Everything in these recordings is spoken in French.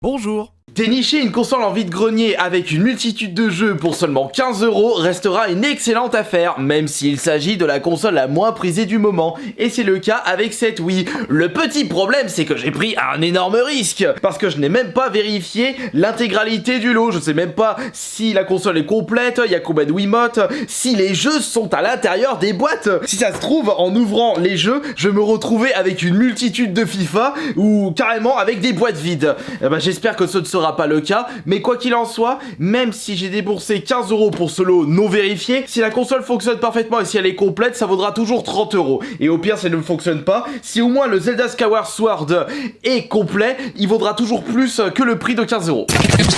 Bonjour. Dénicher une console en vide-grenier avec une multitude de jeux pour seulement 15 € restera une excellente affaire, même s'il s'agit de la console la moins prisée du moment, et c'est le cas avec cette Wii. Le petit problème, c'est que j'ai pris un énorme risque, parce que je n'ai même pas vérifié l'intégralité du lot, je sais même pas si la console est complète, il y a combien de Wiimotes, si les jeux sont à l'intérieur des boîtes. Si ça se trouve, en ouvrant les jeux, je me retrouvais avec une multitude de FIFA, ou carrément avec des boîtes vides. J'espère que ce ne sera pas le cas, mais quoi qu'il en soit, même si j'ai déboursé 15 € pour ce lot non vérifié, si la console fonctionne parfaitement et si elle est complète, ça vaudra toujours 30 €. Et au pire, si elle ne fonctionne pas, si au moins le Zelda Skyward Sword est complet, il vaudra toujours plus que le prix de 15 €.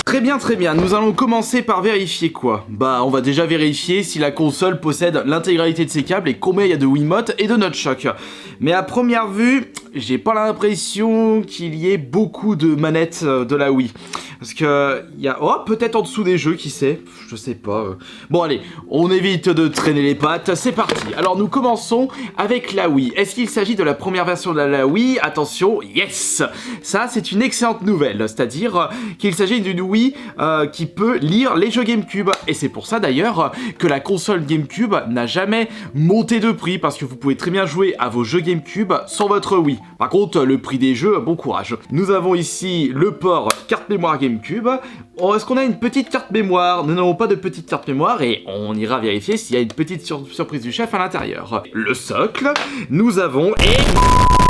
Très bien, nous allons commencer par vérifier quoi? On va déjà vérifier si la console possède l'intégralité de ses câbles et combien il y a de Wiimote et de nunchuck. Mais à première vue, j'ai pas l'impression qu'il y ait beaucoup de manettes de la Wii. Parce que il y a... Oh, peut-être en dessous des jeux, qui sait? Je sais pas. Bon allez, on évite de traîner les pattes, c'est parti. Alors nous commençons avec la Wii. Est-ce qu'il s'agit de la première version de la Wii? Attention, yes! Ça, c'est une excellente nouvelle. C'est-à-dire qu'il s'agit d'une Wii qui peut lire les jeux GameCube. Et c'est pour ça d'ailleurs que la console GameCube n'a jamais monté de prix. Parce que vous pouvez très bien jouer à vos jeux GameCube sans votre Wii. Par contre, le prix des jeux, bon courage. Nous avons ici le port carte mémoire GameCube. Oh, est-ce qu'on a une petite carte mémoire? Nous n'avons pas de petite carte mémoire et on ira vérifier s'il y a une petite surprise du chef à l'intérieur. Le socle, nous avons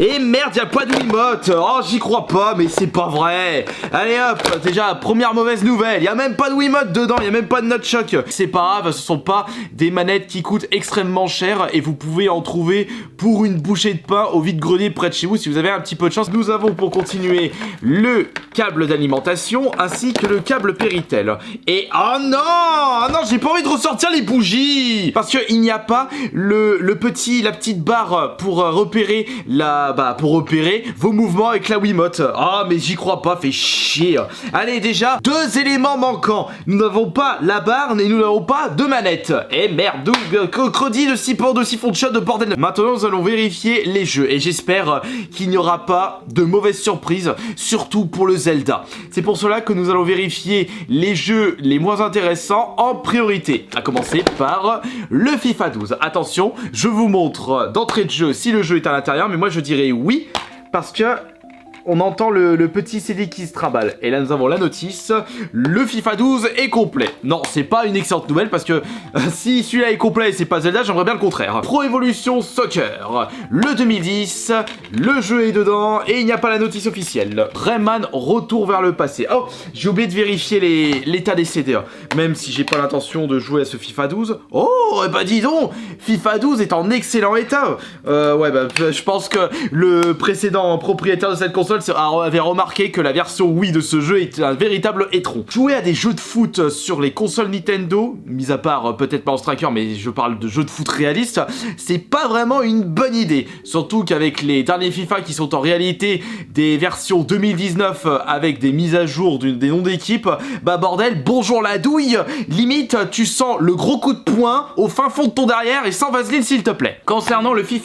et merde, y'a pas de Wiimote. Oh, j'y crois pas, mais c'est pas vrai. Allez hop, déjà, première mauvaise nouvelle. Y'a même pas de Wiimote dedans, y'a même pas de nunchuck. C'est pas grave, ce sont pas des manettes qui coûtent extrêmement cher et vous pouvez en trouver pour une bouchée de pain au vide-grenier près de chez vous si vous avez un petit peu de chance. Nous avons pour continuer le câble d'alimentation ainsi que le câble Péritel. Et oh non, j'ai pas envie de ressortir les bougies parce que il n'y a pas la petite barre pour repérer pour repérer vos mouvements avec la Wiimote. Ah, mais j'y crois pas, fait chier. Allez, déjà, 2 éléments manquants. Nous n'avons pas la barre et nous n'avons pas de manette. Et merde, credi de siphon de shot de bordel. Maintenant, nous allons vérifier les jeux et j'espère qu'il n'y aura pas de mauvaises surprises, surtout pour le Zelda. C'est pour cela que nous allons vérifier les jeux les moins intéressants en priorité. À commencer par le FIFA 12. Attention, je vous montre d'entrée de jeu si le jeu est à l'intérieur, mais moi je dirais oui, parce que on entend le petit CD qui se trimballe. Et là nous avons la notice, le FIFA 12 est complet. Non, c'est pas une excellente nouvelle parce que si celui-là est complet et c'est pas Zelda, j'aimerais bien le contraire. Pro Evolution Soccer, le 2010, le jeu est dedans et il n'y a pas la notice officielle. Rayman Retour vers le passé. Oh, j'ai oublié de vérifier l'état des CD, même si j'ai pas l'intention de jouer à ce FIFA 12. Oh, dis donc, FIFA 12 est en excellent état. Je pense que le précédent propriétaire de cette console avait remarqué que la version Wii de ce jeu est un véritable étron. Jouer à des jeux de foot sur les consoles Nintendo, mis à part peut-être pas en Striker, mais je parle de jeux de foot réalistes, c'est pas vraiment une bonne idée. Surtout qu'avec les derniers FIFA qui sont en réalité des versions 2019 avec des mises à jour des noms d'équipe, bordel, bonjour la douille, limite tu sens le gros coup de poing au fin fond de ton derrière et sans vaseline s'il te plaît. Concernant le PES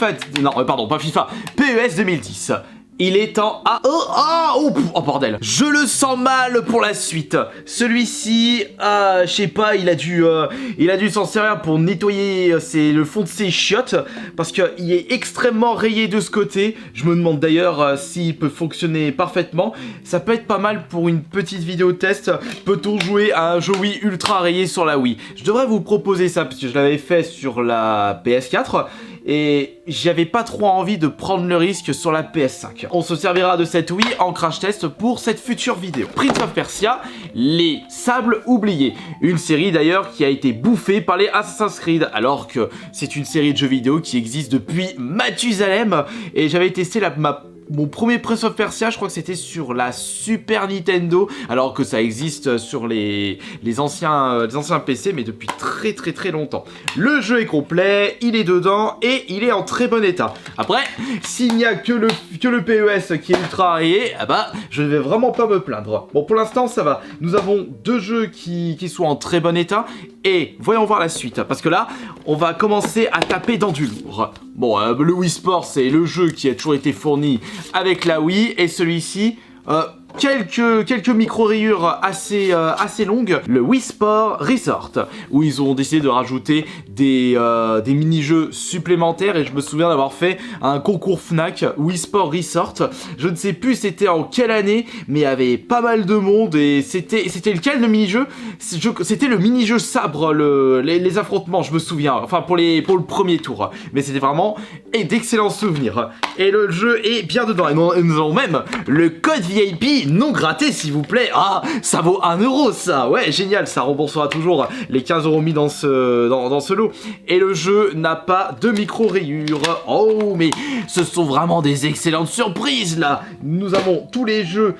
2010. Il est en... Oh bordel. Je le sens mal pour la suite. Celui-ci, je sais pas, il a dû s'en servir pour nettoyer le fond de ses chiottes parce qu'il est extrêmement rayé de ce côté. Je me demande d'ailleurs s'il peut fonctionner parfaitement. Ça peut être pas mal pour une petite vidéo test. Peut-on jouer à un jeu Wii ultra rayé sur la Wii? Je devrais vous proposer ça parce que je l'avais fait sur la PS4. Et j'avais pas trop envie de prendre le risque sur la PS5. On se servira de cette Wii en crash test pour cette future vidéo. Prince of Persia, les sables oubliés. Une série d'ailleurs qui a été bouffée par les Assassin's Creed, alors que c'est une série de jeux vidéo qui existe depuis Mathusalem. Et j'avais testé mon premier Prince of Persia, je crois que c'était sur la Super Nintendo, alors que ça existe sur les anciens PC, mais depuis très longtemps. Le jeu est complet, il est dedans et il est en très bon état. Après, s'il n'y a que le PES qui est ultra rayé, je ne vais vraiment pas me plaindre. Bon, pour l'instant, ça va. Nous avons 2 jeux qui sont en très bon état et voyons voir la suite, parce que là, on va commencer à taper dans du lourd. Bon, le Wii Sport, c'est le jeu qui a toujours été fourni avec la Wii, et celui-ci, quelques micro-rayures assez longues, le Wii Sport Resort, où ils ont décidé de rajouter des mini-jeux supplémentaires, et je me souviens d'avoir fait un concours Fnac Wii Sport Resort, je ne sais plus c'était en quelle année, mais il y avait pas mal de monde, et c'était lequel le mini-jeu? C'était le mini-jeu sabre, les affrontements, je me souviens, enfin pour le premier tour, mais c'était vraiment d'excellents souvenirs, et le jeu est bien dedans, et nous avons même le code VIP non gratté s'il vous plaît. Ah, ça vaut 1 euro ça, ouais génial, ça remboursera toujours les 15 euros mis dans ce lot, et le jeu n'a pas de micro-rayures. Oh mais ce sont vraiment des excellentes surprises là. Nous avons tous les jeux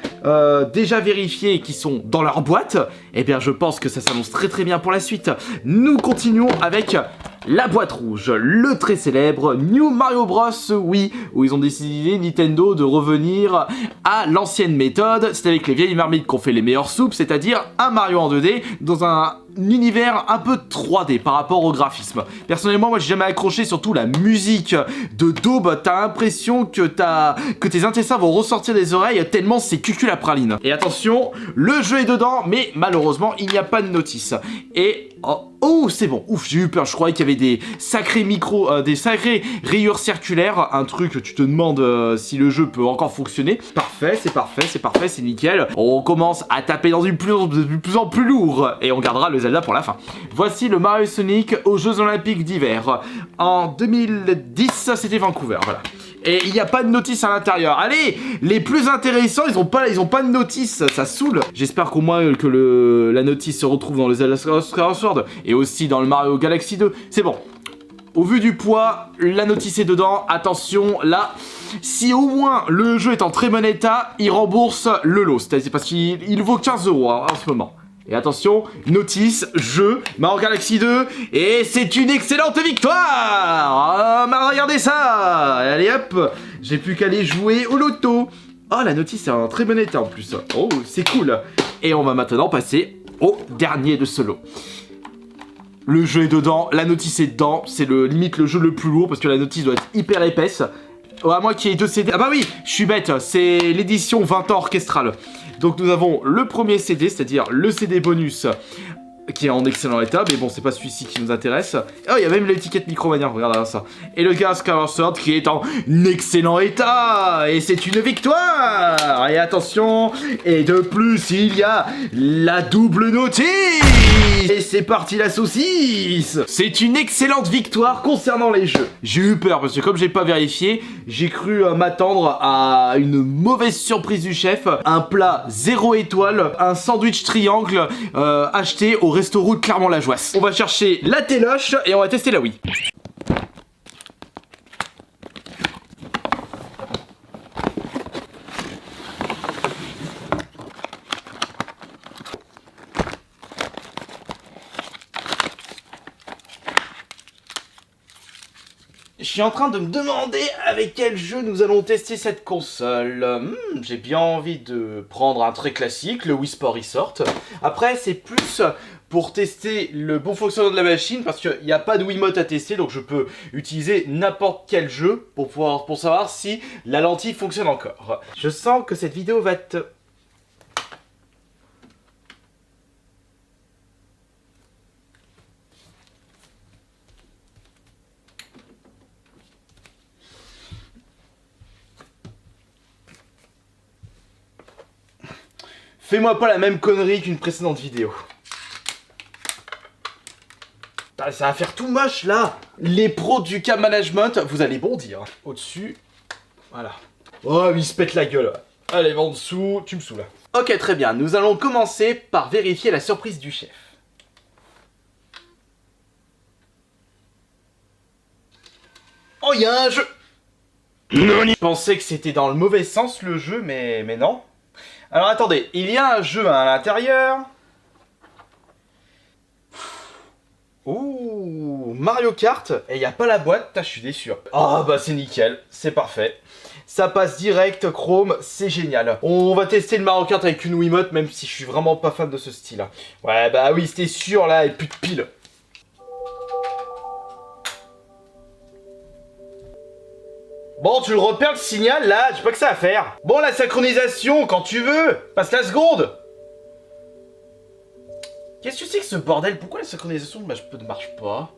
déjà vérifiés qui sont dans leur boîte, et bien je pense que ça s'annonce très très bien pour la suite. Nous continuons avec la boîte rouge, le très célèbre New Mario Bros. Wii, où ils ont décidé, Nintendo, de revenir à l'ancienne méthode, c'est avec les vieilles marmites qu'on fait les meilleures soupes, c'est-à-dire un Mario en 2D dans un univers un peu 3D par rapport au graphisme. Personnellement, moi j'ai jamais accroché, surtout la musique de Daube, t'as l'impression que tes intestins vont ressortir des oreilles tellement c'est cucul la praline. Et attention, le jeu est dedans, mais malheureusement il n'y a pas de notice. Et oh c'est bon, ouf, j'ai eu peur, je croyais qu'il y avait des sacrés des sacrées rayures circulaires, un truc que tu te demandes si le jeu peut encore fonctionner. Parfait, c'est nickel. On commence à taper dans du plus en plus lourd, et on gardera le Zelda pour la fin. Voici le Mario Sonic aux Jeux Olympiques d'hiver. En 2010, c'était Vancouver, voilà. Et il n'y a pas de notice à l'intérieur. Allez, les plus intéressants, ils ont pas de notice, ça saoule. J'espère qu'au moins que la notice se retrouve dans le Zelda Skyward Sword et aussi dans le Mario Galaxy 2. C'est bon. Au vu du poids, la notice est dedans. Attention, là, si au moins le jeu est en très bon état, il rembourse le lot. C'est-à-dire parce qu'il vaut 15 euros en ce moment. Et attention, notice, jeu, Mario Galaxy 2, et c'est une excellente victoire. Regardez ça. Allez hop, j'ai plus qu'à aller jouer au loto. Oh, la notice est en très bon état en plus. Oh, c'est cool. Et on va maintenant passer au dernier de ce lot. Le jeu est dedans, la notice est dedans, c'est limite le jeu le plus lourd parce que la notice doit être hyper épaisse. Oh, à moi qui ai 2 CD. Ah bah oui, je suis bête, c'est l'édition 20 ans orchestrale. Donc nous avons le premier CD, c'est-à-dire le CD bonus qui est en excellent état, mais bon, c'est pas celui-ci qui nous intéresse. Oh, il y a même l'étiquette Micromania, regardez ça. Et le gars Skyward Sword qui est en excellent état, et c'est une victoire. Et attention, et de plus, il y a la double notice. Et c'est parti la saucisse. C'est une excellente victoire concernant les jeux. J'ai eu peur, parce que comme j'ai pas vérifié, j'ai cru m'attendre à une mauvaise surprise du chef. Un plat 0 étoile, un sandwich triangle acheté au resto-route Clermont-la-Joisse. On va chercher la téloche et on va tester la Wii. Je suis en train de me demander avec quel jeu nous allons tester cette console. J'ai bien envie de prendre un très classique, le Wii Sport Resort. Après, c'est plus pour tester le bon fonctionnement de la machine, parce qu'il n'y a pas de Wiimote à tester, donc je peux utiliser n'importe quel jeu pour savoir si la lentille fonctionne encore. Je sens que cette vidéo va être... Fais-moi pas la même connerie qu'une précédente vidéo. Ça va faire tout moche là. Les pros du cam management, vous allez bondir. Au-dessus, voilà. Oh, il se pète la gueule. Allez, en dessous, tu me saoules. Ok, très bien. Nous allons commencer par vérifier la surprise du chef. Oh, il y a un jeu. Je pensais que c'était dans le mauvais sens le jeu, mais non. Alors attendez, il y a un jeu à l'intérieur. Ouh, Mario Kart, et il n'y a pas la boîte, je suis déçu. Ah bah c'est nickel, c'est parfait. Ça passe direct, Chrome, c'est génial. On va tester le Mario Kart avec une Wiimote, même si je suis vraiment pas fan de ce style. Ouais bah oui, c'était sûr là, et plus de piles. Bon, tu le repères le signal là, j'ai pas que ça à faire. Bon, la synchronisation, quand tu veux. Passe la seconde. Qu'est-ce que c'est que ce bordel? Pourquoi la synchronisation ne marche pas?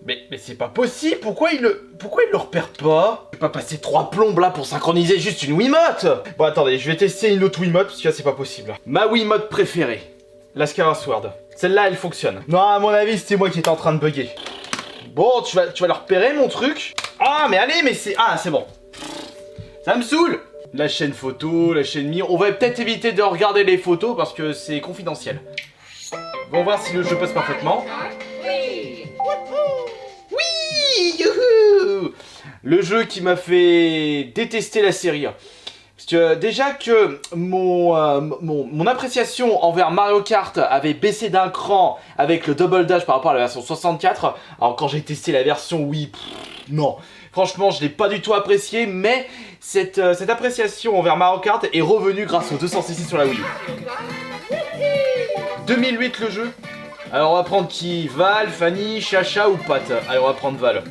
Mais c'est pas possible, pourquoi il le repère pas? Je vais pas passer 3 plombes là pour synchroniser juste une Wiimote. Bon attendez, je vais tester une autre Wiimote parce que là c'est pas possible. Ma Wiimote préférée, la Skyward Sword. Celle-là elle fonctionne. Non, à mon avis c'était moi qui étais en train de bugger. Bon, tu vas le repérer mon truc? Ah mais allez, mais c'est... Ah c'est bon. Ça me saoule. La chaîne photo, la chaîne mi, on va peut-être éviter de regarder les photos parce que c'est confidentiel. On va voir si le jeu passe parfaitement. Oui, youhou! Le jeu qui m'a fait détester la série. Parce que déjà que mon appréciation envers Mario Kart avait baissé d'un cran avec le Double Dash par rapport à la version 64. Alors quand j'ai testé la version Wii, non. Franchement, je l'ai pas du tout apprécié, mais cette appréciation envers Mario Kart est revenue grâce au 200cc sur la Wii. 2008 le jeu. Alors on va prendre qui? Val, Fanny, Chacha ou Pat? Allez, on va prendre Val.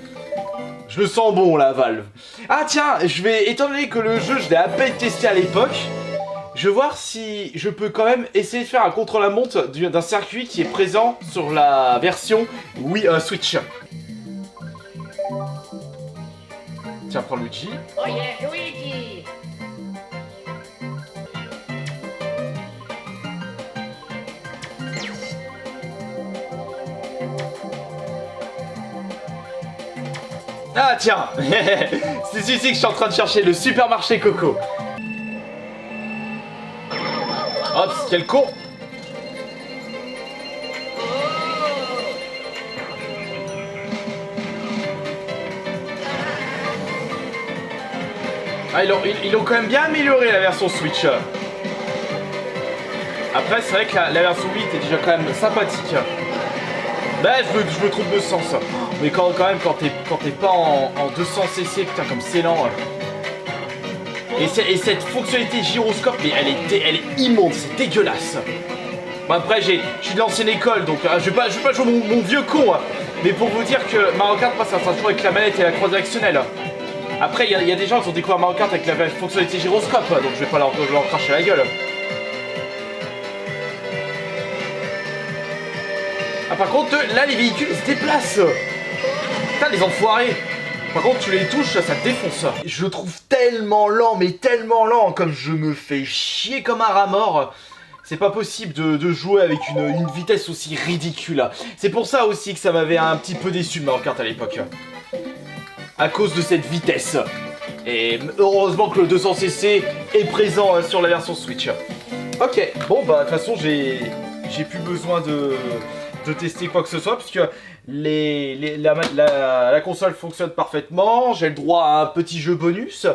Je le sens bon là, Val. Ah tiens, étant donné que le jeu je l'ai à peine testé à l'époque, je vais voir si je peux quand même essayer de faire un contre-la-montre d'un circuit qui est présent sur la version Wii Switch. Tiens, prends Luigi. Oh yeah, Luigi! Ah tiens. C'est ici que je suis en train de chercher, le supermarché Coco. Hop, quel con. Ah, ils l'ont quand même bien amélioré la version Switch. Après, c'est vrai que la version 8 est déjà quand même sympathique. Bah, je me trompe de sens. Mais quand même, quand t'es pas en 200cc, putain, comme c'est lent. Et cette fonctionnalité gyroscope, mais elle est immonde, c'est dégueulasse. Bon, après, je suis de l'ancienne école, donc je vais pas jouer mon vieux con. Mais pour vous dire que Mario Kart passe un toujours avec la manette et la croix directionnelle. Après, il y a des gens qui ont découvert Mario Kart avec la fonctionnalité gyroscope, donc je vais pas leur cracher la gueule. Ah, par contre, là, les véhicules, ils se déplacent. Putain, les enfoirés. Par contre, tu les touches, ça te défonce. Je le trouve tellement lent, mais tellement lent, comme je me fais chier comme un rat mort. C'est pas possible de jouer avec une vitesse aussi ridicule. C'est pour ça aussi que ça m'avait un petit peu déçu de Mario Kart à l'époque. À cause de cette vitesse. Et heureusement que le 200cc est présent sur la version Switch. Ok, bon bah de toute façon j'ai plus besoin de tester quoi que ce soit puisque la console fonctionne parfaitement. J'ai le droit à un petit jeu bonus.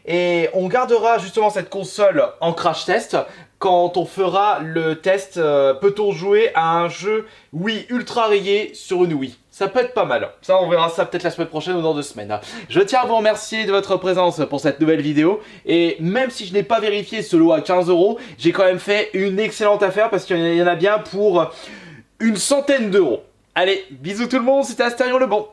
Et on gardera justement cette console en crash test quand on fera le test. Peut-on jouer à un jeu Wii ultra rayé sur une Wii? Ça peut être pas mal. Ça, on verra ça peut-être la semaine prochaine ou dans 2 semaines. Je tiens à vous remercier de votre présence pour cette nouvelle vidéo. Et même si je n'ai pas vérifié ce lot à 15 €, j'ai quand même fait une excellente affaire parce qu'il y en a bien pour une centaine d'euros. Allez, bisous tout le monde, c'était Astérion le bon.